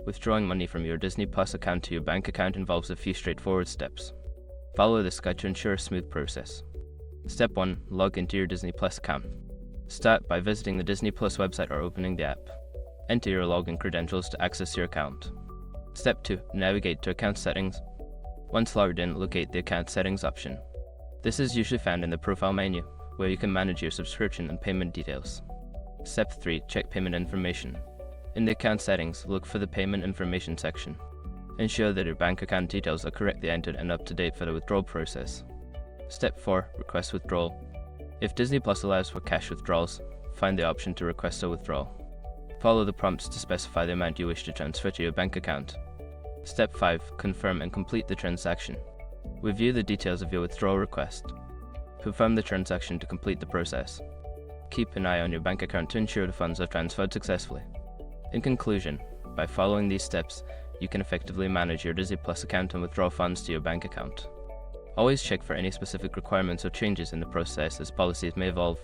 Withdrawing money from your Disney Plus account to your bank account involves a few straightforward steps. Follow this guide to ensure a smooth process. Step 1. Log into your Disney Plus account. Start by visiting the Disney Plus website or opening the app. Enter your login credentials to access your account. Step 2. Navigate to Account Settings. Once logged in, locate the Account Settings option. This is usually found in the Profile menu, where you can manage your subscription and payment details. Step 3. Check payment information. In the Account Settings, look for the Payment Information section. Ensure that your bank account details are correctly entered and up to date for the withdrawal process. Step 4. Request withdrawal. If Disney Plus allows for cash withdrawals, find the option to request a withdrawal. Follow the prompts to specify the amount you wish to transfer to your bank account. Step 5. Confirm and complete the transaction. Review the details of your withdrawal request. Confirm the transaction to complete the process. Keep an eye on your bank account to ensure the funds are transferred successfully. In conclusion, by following these steps, you can effectively manage your Disney Plus account and withdraw funds to your bank account. Always check for any specific requirements or changes in the process, as policies may evolve.